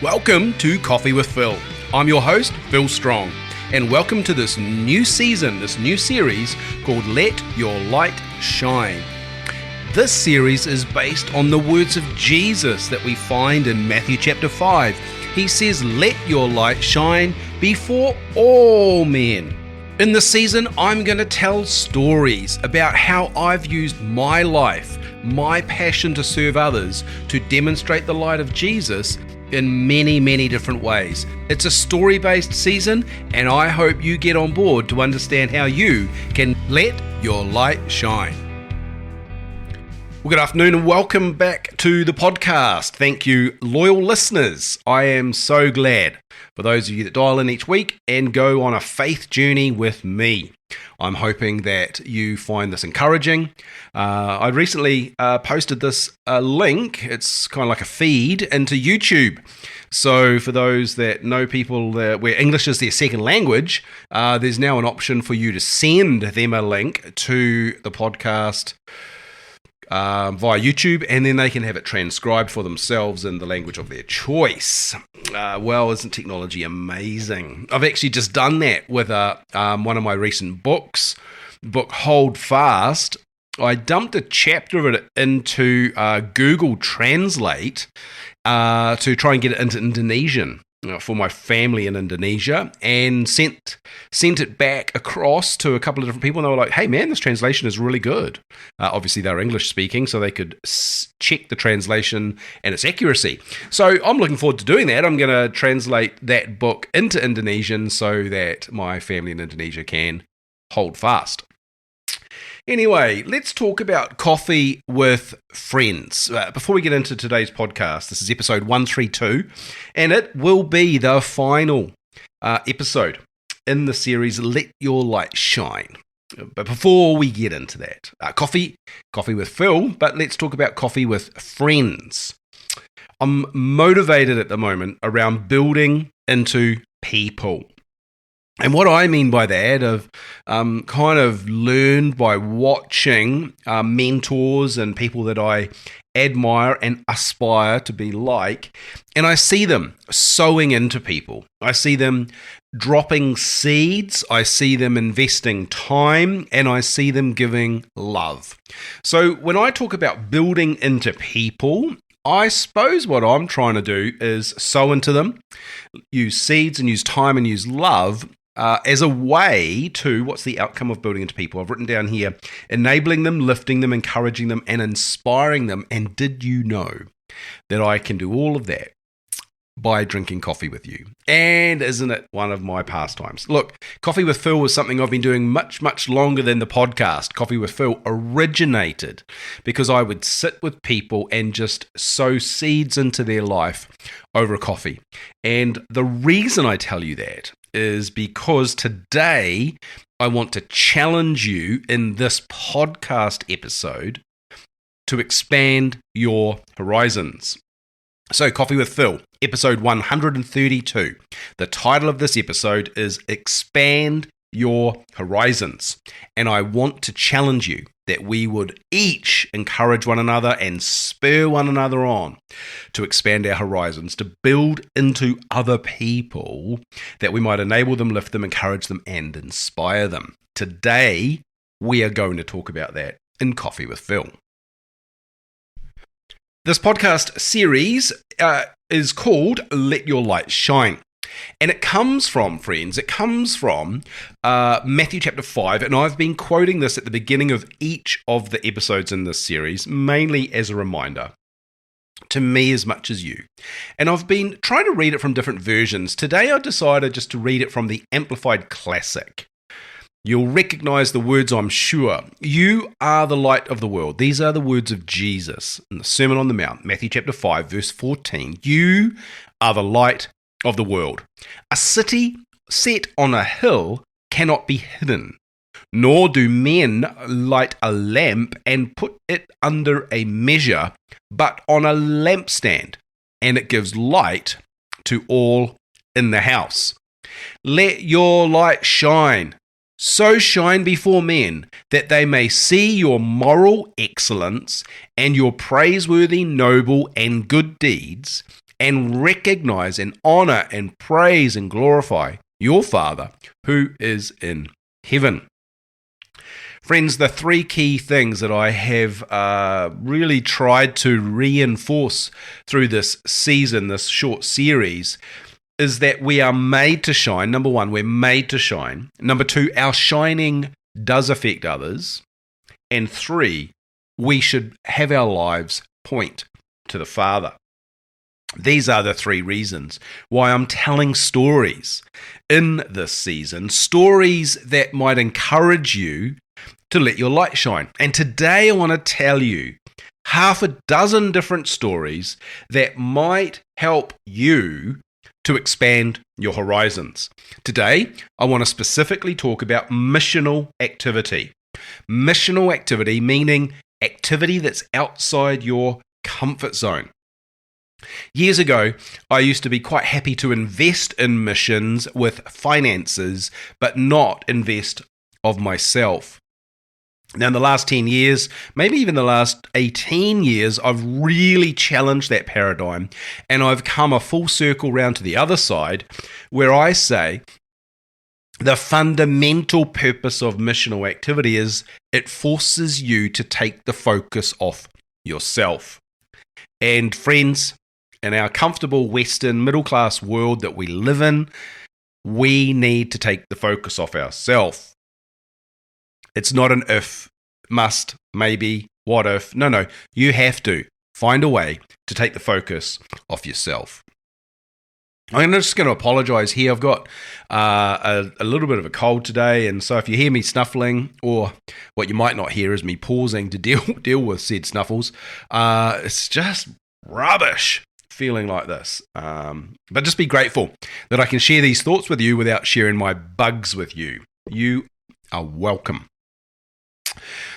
Welcome to Coffee with Phil. I'm your host, Phil Strong, and welcome to this new season, this new series called Let Your Light Shine. This series is based on the words of Jesus that we find in Matthew chapter 5. He says, "Let your light shine before all men." In this season, I'm going to tell stories about how I've used my life, my passion to serve others, to demonstrate the light of Jesus in many, many different ways. It's a story-based season, and I hope you get on board to understand how you can let your light shine. Well, good afternoon and welcome back to the podcast. Thank you, loyal listeners. I am so glad for those of you that dial in each week and go on a faith journey with me. I'm hoping that you find this encouraging. I recently posted this link. It's kind of like a feed into YouTube. So for those that know people where English is their second language, there's now an option for you to send them a link to the podcast via YouTube, and then they can have it transcribed for themselves in the language of their choice. Well, isn't technology amazing? I've actually just done that with one of my recent books, book Hold Fast. I dumped a chapter of it into Google Translate to try and get it into Indonesian for my family in Indonesia, and sent it back across to a couple of different people, and they were like, "Hey man, this translation is really good." Obviously they're English speaking, so they could check the translation and its accuracy. So I'm looking forward to doing that. I'm going to translate that book into Indonesian so that my family in Indonesia can hold fast. Anyway, let's talk about coffee with friends. Before we get into today's podcast, this is episode 132, and it will be the final episode in the series Let Your Light Shine. But before we get into that, coffee with Phil, but let's talk about coffee with friends. I'm motivated at the moment around building into people. And what I mean by that, I've kind of learned by watching mentors and people that I admire and aspire to be like, and I see them sowing into people. I see them dropping seeds, I see them investing time, and I see them giving love. So when I talk about building into people, I suppose what I'm trying to do is sow into them, use seeds and use time and use love as a way to, what's the outcome of building into people? I've written down here, enabling them, lifting them, encouraging them, and inspiring them. And did you know that I can do all of that by drinking coffee with you? And isn't it one of my pastimes? Look, Coffee with Phil was something I've been doing much, much longer than the podcast. Coffee with Phil originated because I would sit with people and just sow seeds into their life over a coffee. And the reason I tell you that is because today I want to challenge you in this podcast episode to expand your horizons. So, Coffee with Phil, episode 132. The title of this episode is Expand Your Horizons. And I want to challenge you that we would each encourage one another and spur one another on to expand our horizons, to build into other people, that we might enable them, lift them, encourage them, and inspire them. Today, we are going to talk about that in Coffee with Phil. This podcast series is called Let Your Light Shine. And it comes from, friends, Matthew chapter 5, and I've been quoting this at the beginning of each of the episodes in this series, mainly as a reminder to me as much as you. And I've been trying to read it from different versions. Today I decided just to read it from the Amplified Classic. You'll recognize the words, I'm sure. You are the light of the world. These are the words of Jesus in the Sermon on the Mount, Matthew chapter 5, verse 14. You are the light of the world. A city set on a hill cannot be hidden, nor do men light a lamp and put it under a measure, but on a lampstand, and it gives light to all in the house. Let your light shine. So shine before men, that they may see your moral excellence and your praiseworthy, noble, and good deeds, and recognize and honor and praise and glorify your Father who is in heaven. Friends, the three key things that I have really tried to reinforce through this season, this short series, is that we are made to shine. Number one, we're made to shine. Number two, our shining does affect others. And three, we should have our lives point to the Father. These are the three reasons why I'm telling stories in this season, stories that might encourage you to let your light shine. And today I want to tell you half a dozen different stories that might help you to expand your horizons. Today, I want to specifically talk about missional activity. Missional activity meaning activity that's outside your comfort zone. Years ago, I used to be quite happy to invest in missions with finances, but not invest of myself. Now, in the last 10 years, maybe even the last 18 years, I've really challenged that paradigm, and I've come a full circle round to the other side, where I say the fundamental purpose of missional activity is it forces you to take the focus off yourself. And friends, in our comfortable Western middle-class world that we live in, we need to take the focus off ourselves. It's not an if, must, maybe, what if. No, you have to find a way to take the focus off yourself. I'm just going to apologize here. I've got a little bit of a cold today, and so if you hear me snuffling, or what you might not hear is me pausing to deal with said snuffles, it's just rubbish feeling like this. But just be grateful that I can share these thoughts with you without sharing my bugs with you. You are welcome.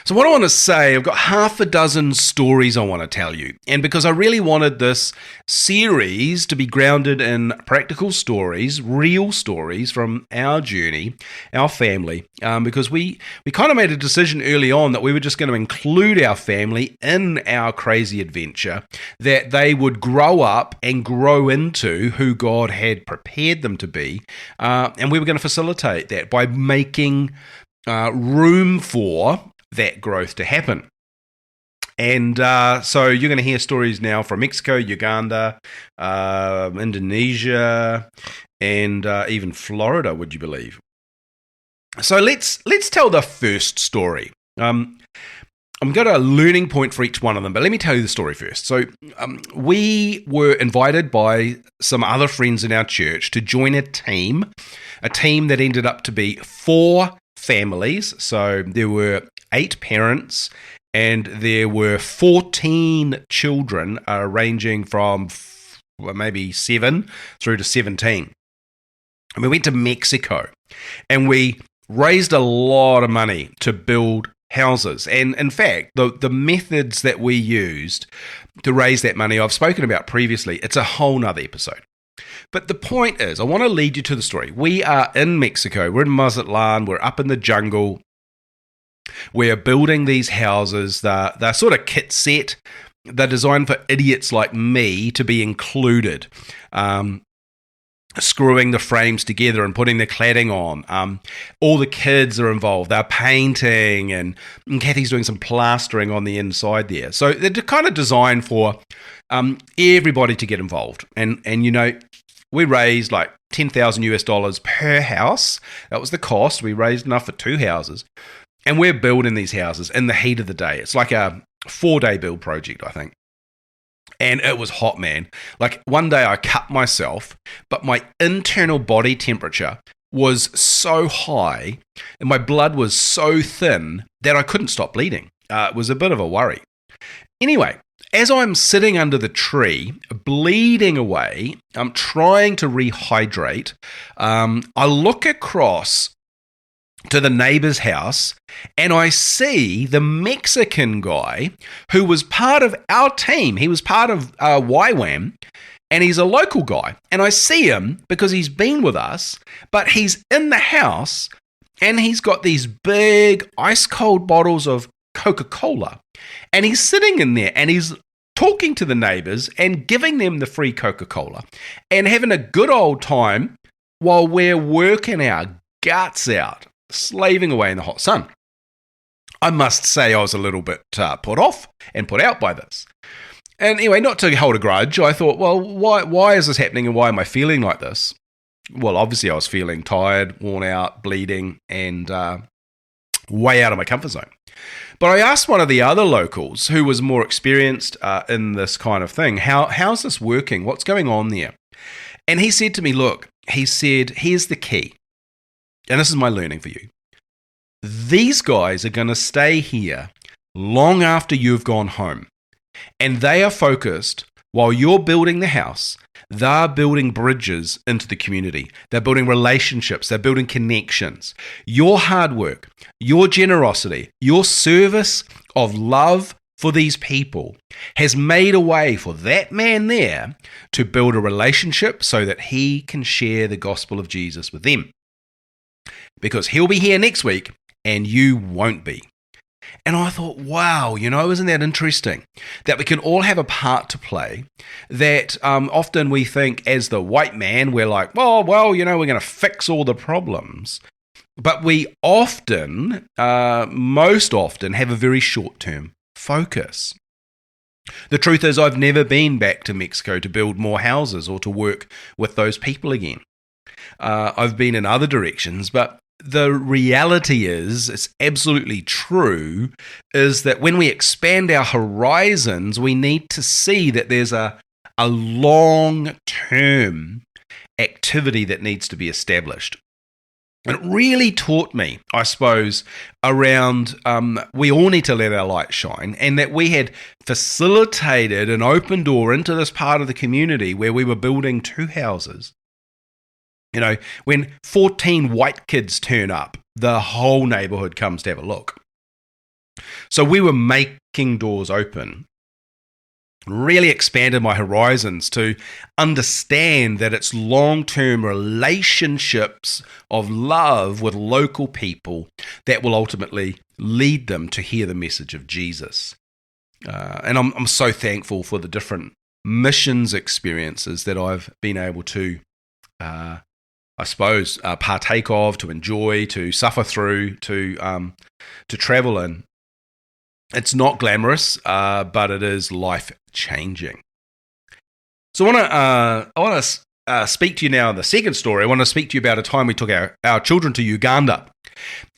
So what I want to say, I've got half a dozen stories I want to tell you. And because I really wanted this series to be grounded in practical stories, real stories from our journey, our family, because we kind of made a decision early on that we were just going to include our family in our crazy adventure, that they would grow up and grow into who God had prepared them to be. And we were going to facilitate that by making room for that growth to happen. And so you're going to hear stories now from Mexico, Uganda, Indonesia, and even Florida, would you believe? So let's tell the first story. I'm got a learning point for each one of them, but let me tell you the story first. So we were invited by some other friends in our church to join a team that ended up to be 4 families. So there were 8 parents and there were 14 children, ranging from maybe 7 through to 17. And we went to Mexico and we raised a lot of money to build houses. And in fact, the methods that we used to raise that money, I've spoken about previously. It's a whole nother episode. But the point is, I want to lead you to the story. We are in Mexico. We're in Mazatlan. We're up in the jungle. We're building these houses. They're sort of kit set. They're designed for idiots like me to be included. Screwing the frames together and putting the cladding on. All the kids are involved. They're painting, and Kathy's doing some plastering on the inside there. So they're kind of designed for everybody to get involved. And you know, we raised like $10,000 per house. That was the cost. We raised enough for 2 houses. And we're building these houses in the heat of the day. It's like a 4-day build project, I think. And it was hot, man. Like one day I cut myself, but my internal body temperature was so high and my blood was so thin that I couldn't stop bleeding. It was a bit of a worry. Anyway, as I'm sitting under the tree, bleeding away, I'm trying to rehydrate, I look across to the neighbor's house and I see the Mexican guy who was part of our team. He was part of YWAM and he's a local guy. And I see him because he's been with us, but he's in the house and he's got these big ice cold bottles of Coca-Cola and he's sitting in there and he's talking to the neighbours and giving them the free Coca-Cola and having a good old time while we're working our guts out, slaving away in the hot sun. I must say I was a little bit put off and put out by this. And anyway, not to hold a grudge, I thought, well, why is this happening and why am I feeling like this? Well, obviously I was feeling tired, worn out, bleeding, and way out of my comfort zone. But I asked one of the other locals who was more experienced in this kind of thing, how's this working? What's going on there? And he said to me, look, he said, here's the key. And this is my learning for you. These guys are going to stay here long after you've gone home. And they are focused, while you're building the house, they're building bridges into the community. They're building relationships. They're building connections. Your hard work, your generosity, your service of love for these people has made a way for that man there to build a relationship so that he can share the gospel of Jesus with them. Because he'll be here next week and you won't be. And I thought, wow, isn't that interesting? That we can all have a part to play. That often we think as the white man, we're like, well, we're going to fix all the problems. But we often, most often, have a very short-term focus. The truth is, I've never been back to Mexico to build more houses or to work with those people again. I've been in other directions, but the reality is, it's absolutely true, is that when we expand our horizons, we need to see that there's a long-term activity that needs to be established. And it really taught me, I suppose, around we all need to let our light shine, and that we had facilitated an open door into this part of the community where we were building 2 houses. When 14 white kids turn up, the whole neighborhood comes to have a look. So we were making doors open, really expanded my horizons to understand that it's long-term relationships of love with local people that will ultimately lead them to hear the message of Jesus. And I'm so thankful for the different missions experiences that I've been able to partake of, to enjoy, to suffer through, to travel in. It's not glamorous, but it is life-changing. So I want to speak to you now in the second story. I want to speak to you about a time we took our children to Uganda.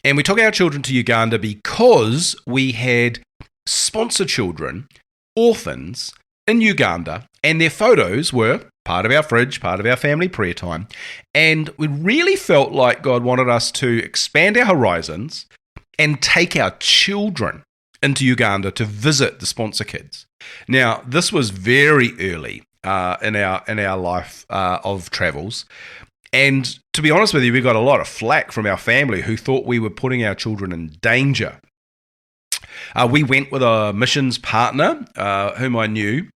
And we took our children to Uganda because we had sponsored children, orphans, in Uganda, and their photos were part of our fridge, part of our family prayer time. And we really felt like God wanted us to expand our horizons and take our children into Uganda to visit the sponsor kids. Now, this was very early in our life of travels. And to be honest with you, we got a lot of flack from our family who thought we were putting our children in danger. We went with a missions partner whom I knew,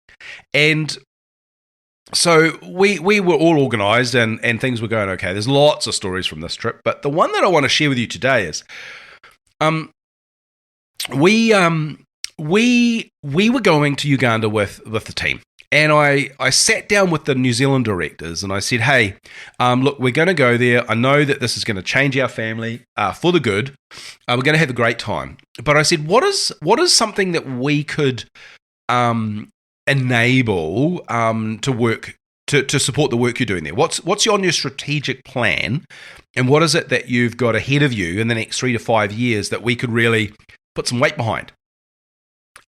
and so we were all organised and things were going okay. There's lots of stories from this trip, but the one that I want to share with you today is we were going to Uganda with the team. And I sat down with the New Zealand directors and I said, hey, look, we're going to go there. I know that this is going to change our family for the good. We're going to have a great time. But I said, what is something that we could enable to work to support the work you're doing there? What's on your strategic plan, and what is it that you've got ahead of you in the next 3 to 5 years that we could really put some weight behind?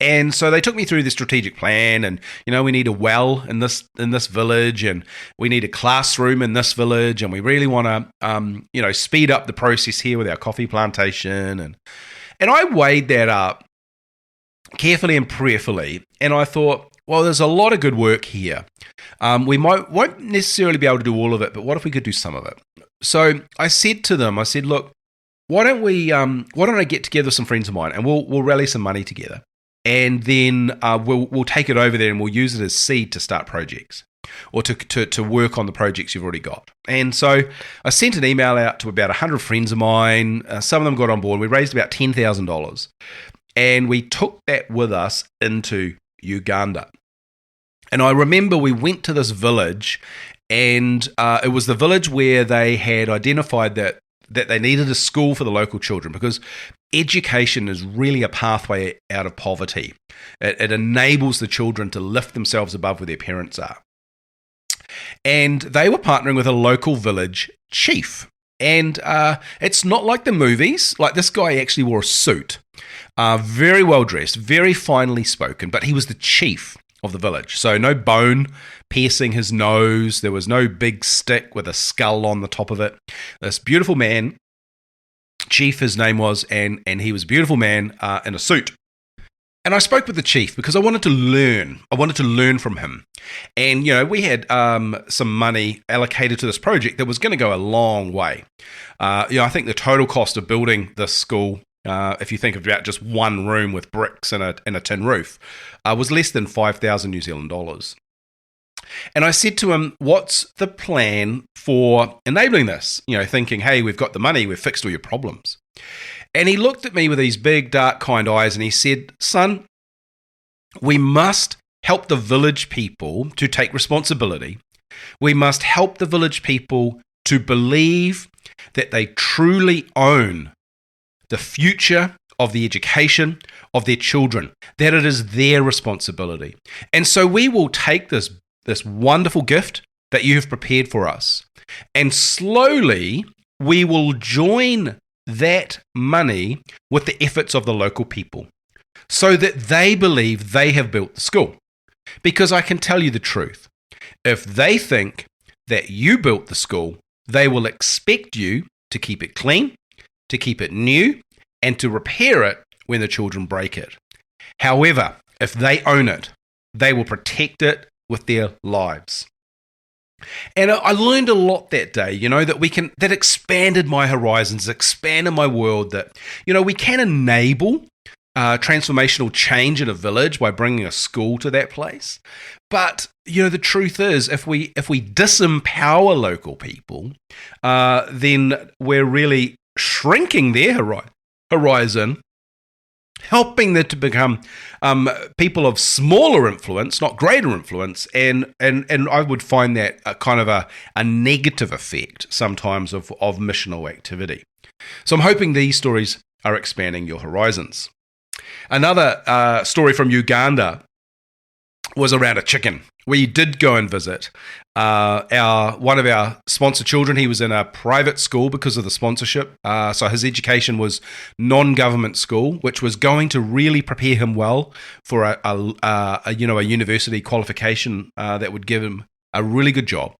And so they took me through the strategic plan, and we need a well in this village, and we need a classroom in this village, and we really want to speed up the process here with our coffee plantation, and I weighed that up carefully and prayerfully, and I thought, well, there's a lot of good work here. We won't necessarily be able to do all of it, but what if we could do some of it? So I said to them, look, why don't I get together with some friends of mine, and we'll rally some money together. And then we'll take it over there and we'll use it as seed to start projects or to work on the projects you've already got. And so I sent an email out to about 100 friends of mine. Some of them got on board. We raised about $10,000. And we took that with us into Uganda. And I remember we went to this village, and it was the village where they had identified that they needed a school for the local children, because education is really a pathway out of poverty. It enables the children to lift themselves above where their parents are. And they were partnering with a local village chief. And it's not like the movies. Like, this guy actually wore a suit, very well dressed, very finely spoken, but he was the chief of the village. So no bone piercing his nose. There was no big stick with a skull on the top of it. This beautiful man, chief his name was, and he was a beautiful man in a suit. And I spoke with the chief because I wanted to learn. I wanted to learn from him. And, we had some money allocated to this project that was going to go a long way. I think the total cost of building this school, if you think about just one room with bricks and a tin roof, was less than 5,000 New Zealand dollars. And I said to him, what's the plan for enabling this? Thinking, hey, we've got the money, we've fixed all your problems. And he looked at me with these big, dark, kind eyes, and he said, son, we must help the village people to take responsibility. We must help the village people to believe that they truly own the future of the education of their children, that it is their responsibility. And so we will take this wonderful gift that you have prepared for us, and slowly we will join that money with the efforts of the local people so that they believe they have built the school. Because I can tell you the truth, if they think that you built the school, they will expect you to keep it clean, to keep it new, and to repair it when the children break it. However, if they own it, they will protect it with their lives. And I learned a lot that day, that expanded my horizons, expanded my world, that, we can enable transformational change in a village by bringing a school to that place. But, the truth is, if we disempower local people, then we're really shrinking their horizon, helping them to become people of smaller influence, not greater influence, and I would find that a kind of a negative effect sometimes of missional activity. So I'm hoping these stories are expanding your horizons. Another story from Uganda was around a chicken. We did go and visit one of our sponsor children. He was in a private school because of the sponsorship. So his education was non-government school, which was going to really prepare him well for a university qualification that would give him a really good job.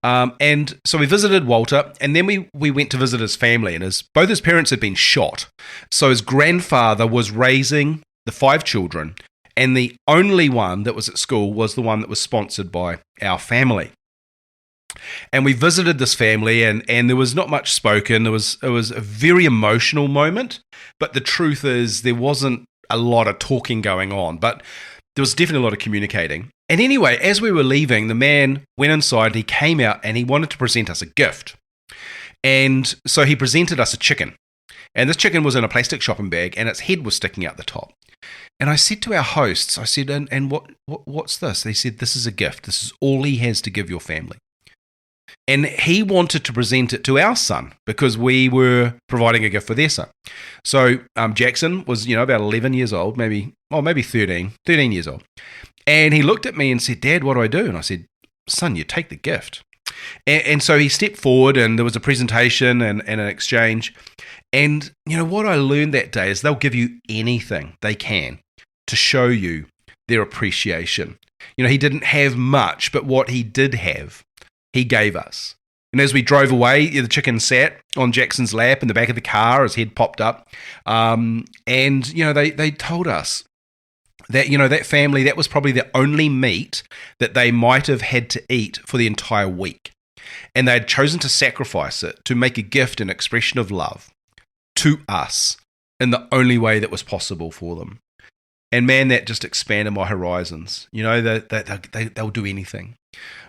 And so we visited Walter, and then we went to visit his family, and both his parents had been shot. So his grandfather was raising the 5 children, and the only one that was at school was the one that was sponsored by our family. And we visited this family, and there was not much spoken. It was a very emotional moment, but the truth is there wasn't a lot of talking going on, but there was definitely a lot of communicating. And anyway, as we were leaving, the man went inside, he came out, and he wanted to present us a gift. And so he presented us a chicken. And this chicken was in a plastic shopping bag, and its head was sticking out the top. And I said to our hosts, I said, and what's this? They said, this is a gift. This is all he has to give your family. And he wanted to present it to our son because we were providing a gift for their son. So Jackson was, about 11 years old, maybe 13 years old. And he looked at me and said, Dad, what do I do? And I said, son, you take the gift. And so he stepped forward, and there was a presentation and an exchange. And, what I learned that day is they'll give you anything they can to show you their appreciation. He didn't have much, but what he did have, he gave us. And as we drove away, the chicken sat on Jackson's lap in the back of the car, his head popped up. And, they told us that, that family, that was probably the only meat that they might have had to eat for the entire week. And they had chosen to sacrifice it to make a gift, an expression of love to us in the only way that was possible for them. And man, that just expanded my horizons. They'll do anything.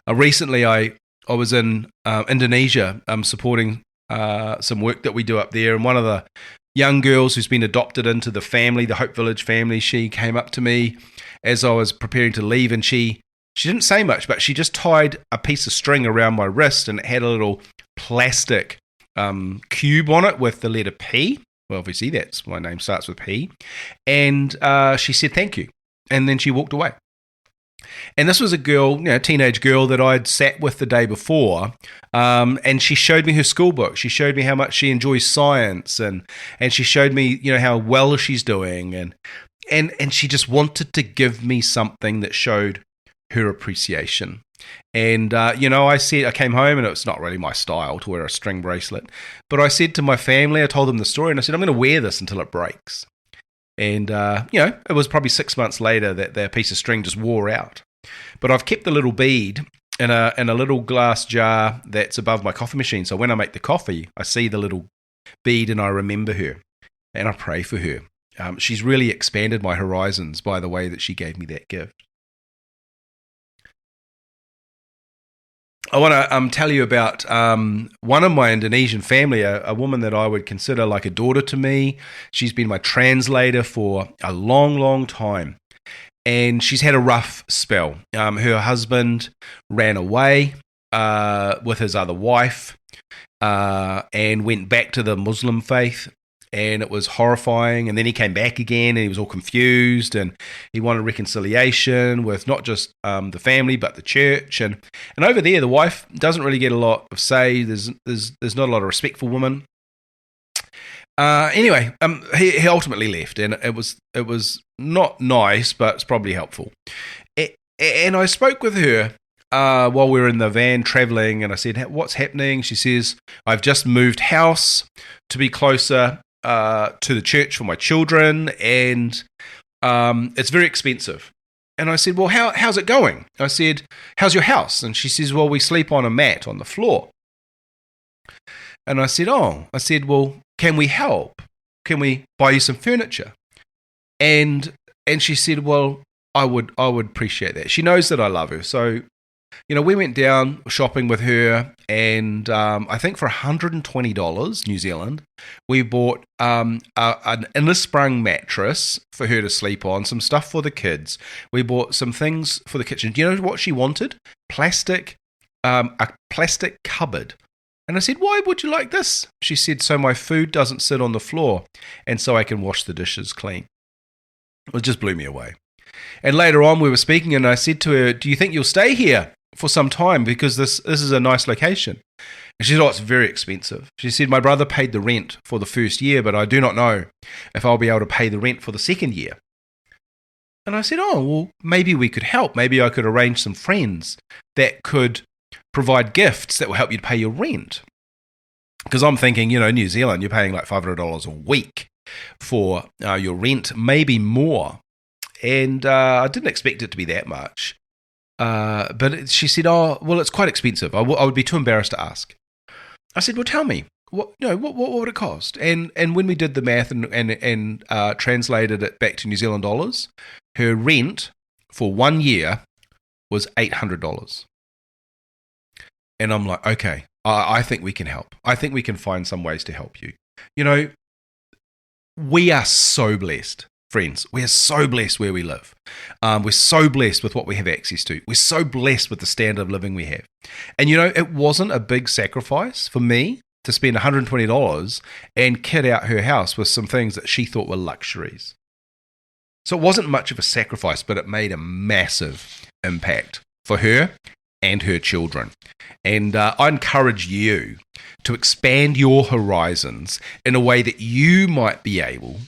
Recently, I was in Indonesia supporting some work that we do up there. And one of the young girls who's been adopted into the family, the Hope Village family, she came up to me as I was preparing to leave, and she she didn't say much, but she just tied a piece of string around my wrist, and it had a little plastic cube on it with the letter P. Well, obviously that's my name starts with P. And she said thank you, and then she walked away. And this was a girl, teenage girl that I'd sat with the day before, and she showed me her school book. She showed me how much she enjoys science, and she showed me, how well she's doing, and she just wanted to give me something that showed her appreciation. And I came home, and it's not really my style to wear a string bracelet, but I said to my family, I told them the story, and I said, I'm going to wear this until it breaks. And, it was probably 6 months later that their piece of string just wore out. But I've kept the little bead in a little glass jar that's above my coffee machine. So when I make the coffee, I see the little bead and I remember her. And I pray for her. She's really expanded my horizons by the way that she gave me that gift. I want to tell you about one of my Indonesian family, a woman that I would consider like a daughter to me. She's been my translator for a long, long time. And she's had a rough spell. Her husband ran away with his other wife and went back to the Muslim faith. And it was horrifying. And then he came back again, and he was all confused, and he wanted reconciliation with not just the family but the church. And over there, the wife doesn't really get a lot of say. There's not a lot of respect for women. Anyway, he ultimately left, and it was not nice, but it's probably helpful. And I spoke with her while we were in the van traveling, and I said, "What's happening?" She says, "I've just moved house to be closer to the church for my children, and it's very expensive." And I said, "Well, how's it going?" I said, "How's your house?" And she says, "Well, we sleep on a mat on the floor." And I said, "Well, can we help? Can we buy you some furniture?" And she said, "Well, I would appreciate that." She knows that I love her. So, we went down shopping with her, and I think for $120 New Zealand, we bought an inner-sprung mattress for her to sleep on, some stuff for the kids. We bought some things for the kitchen. Do you know what she wanted? A plastic cupboard. And I said, "Why would you like this?" She said, "So my food doesn't sit on the floor, and so I can wash the dishes clean." It just blew me away. And later on, we were speaking, and I said to her, "Do you think you'll stay here for some time? Because this is a nice location." And she said, "Oh, it's very expensive." She said, "My brother paid the rent for the first year, but I do not know if I'll be able to pay the rent for the second year." And I said, "Oh, well, maybe we could help. Maybe I could arrange some friends that could provide gifts that will help you to pay your rent." Because I'm thinking, New Zealand, you're paying like $500 a week for your rent, maybe more. And I didn't expect it to be that much. But she said, "Oh, well, it's quite expensive. I would be too embarrassed to ask." I said, "Well, tell me, what would it cost?" And when we did the math and translated it back to New Zealand dollars, her rent for 1 year was $800. And I'm like, okay, I think we can help. I think we can find some ways to help you. We are so blessed, friends. We are so blessed where we live. We're so blessed with what we have access to. We're so blessed with the standard of living we have. And it wasn't a big sacrifice for me to spend $120 and kit out her house with some things that she thought were luxuries. So it wasn't much of a sacrifice, but it made a massive impact for her and her children. And I encourage you to expand your horizons in a way that you might be able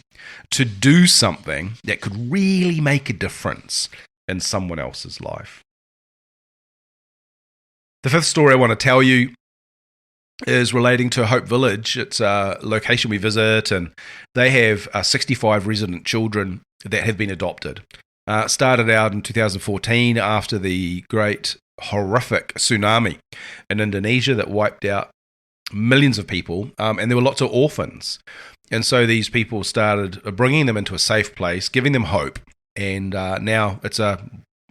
to do something that could really make a difference in someone else's life. The fifth story I want to tell you is relating to Hope Village. It's a location we visit, and they have 65 resident children that have been adopted. Started out in 2014 after the great horrific tsunami in Indonesia that wiped out millions of people, and there were lots of orphans. And so these people started bringing them into a safe place, giving them hope, and now it's a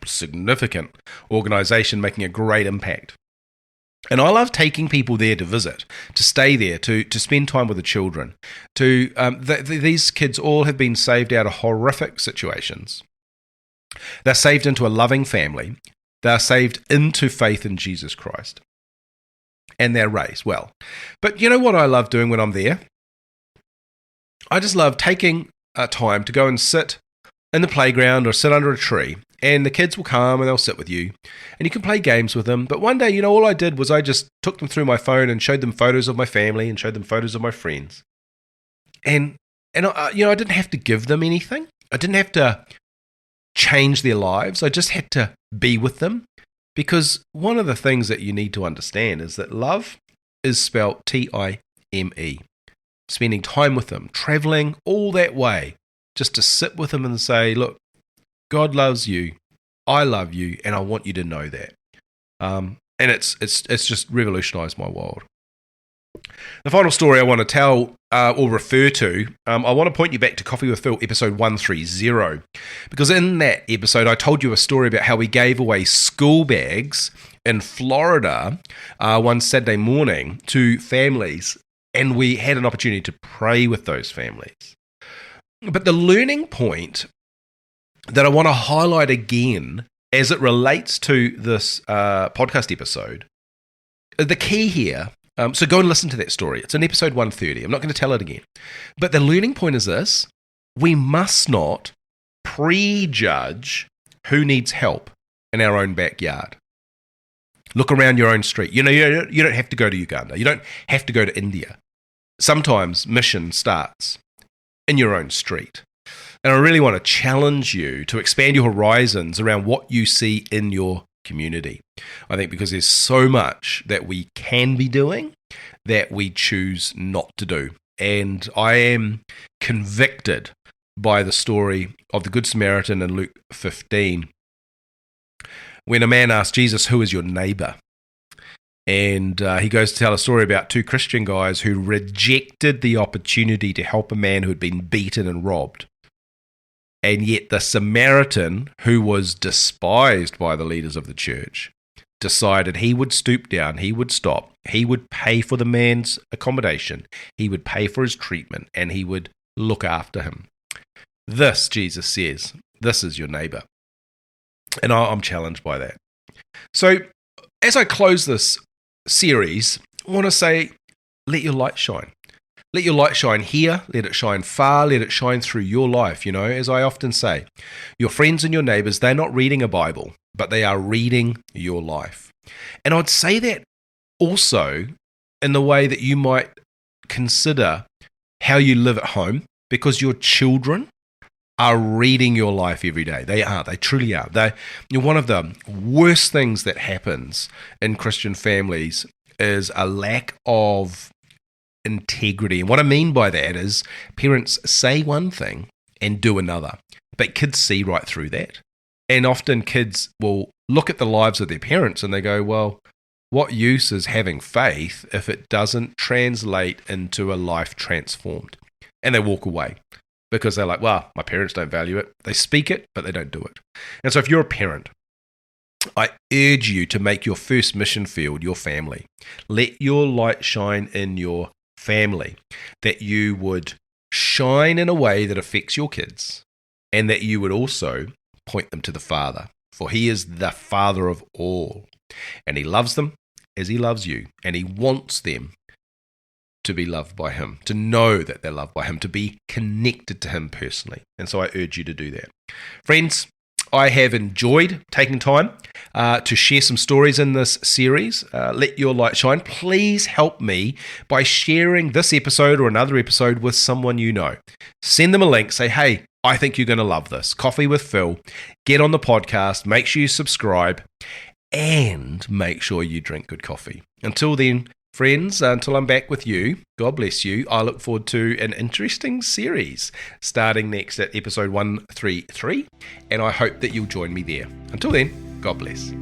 significant organization making a great impact. And I love taking people there to visit, to stay there, to spend time with the children. These kids all have been saved out of horrific situations. They're saved into a loving family, They're saved into faith in Jesus Christ. And they're raised well. But you know what I love doing when I'm there? I just love taking time to go and sit in the playground or sit under a tree, and the kids will come and they'll sit with you, and you can play games with them. But one day, all I did was I just took them through my phone and showed them photos of my family and showed them photos of my friends. And I didn't have to give them anything. I didn't have to change their lives. I just had to be with them, because one of the things that you need to understand is that love is spelled T-I-M-E. Spending time with them, traveling all that way, just to sit with them and say, look, God loves you, I love you, and I want you to know that. And it's just revolutionized my world. The final story I want to tell or refer to, I want to point you back to Coffee with Phil, episode 130, because in that episode I told you a story about how we gave away school bags in Florida one Saturday morning to families, and we had an opportunity to pray with those families. But the learning point that I want to highlight again as it relates to this podcast episode, the key here, so go and listen to that story. It's in episode 130. I'm not going to tell it again. But the learning point is this: we must not prejudge who needs help in our own backyard. Look around your own street. You don't have to go to Uganda. You don't have to go to India. Sometimes mission starts in your own street. And I really want to challenge you to expand your horizons around what you see in your community. I think because there's so much that we can be doing that we choose not to do. And I am convicted by the story of the Good Samaritan in Luke 15, when a man asked Jesus, "Who is your neighbor?" And he goes to tell a story about two Christian guys who rejected the opportunity to help a man who had been beaten and robbed. And yet the Samaritan, who was despised by the leaders of the church, decided he would stoop down, he would stop, he would pay for the man's accommodation, he would pay for his treatment, and he would look after him. This, Jesus says, this is your neighbor. And I'm challenged by that. So as I close this series, I want to say, let your light shine. Let your light shine here, let it shine far, let it shine through your life. As I often say, your friends and your neighbors, they're not reading a Bible, but they are reading your life. And I'd say that also in the way that you might consider how you live at home, because your children are reading your life every day. They truly are. One of the worst things that happens in Christian families is a lack of integrity. And what I mean by that is parents say one thing and do another, but kids see right through that. And often kids will look at the lives of their parents and they go, well, what use is having faith if it doesn't translate into a life transformed? And they walk away because they're like, well, my parents don't value it. They speak it, but they don't do it. And so if you're a parent, I urge you to make your first mission field your family. Let your light shine in your family, that you would shine in a way that affects your kids, and that you would also point them to the Father, for He is the Father of all, and He loves them as He loves you, and He wants them to be loved by Him, to know that they're loved by Him, to be connected to Him personally. And so I urge you to do that. Friends, I have enjoyed taking time to share some stories in this series. Let your light shine. Please help me by sharing this episode or another episode with someone you know. Send them a link. Say, hey, I think you're going to love this. Coffee with Phil. Get on the podcast. Make sure you subscribe. And make sure you drink good coffee. Until then, friends, until I'm back with you, God bless you. I look forward to an interesting series starting next at episode 133, and I hope that you'll join me there. Until then, God bless.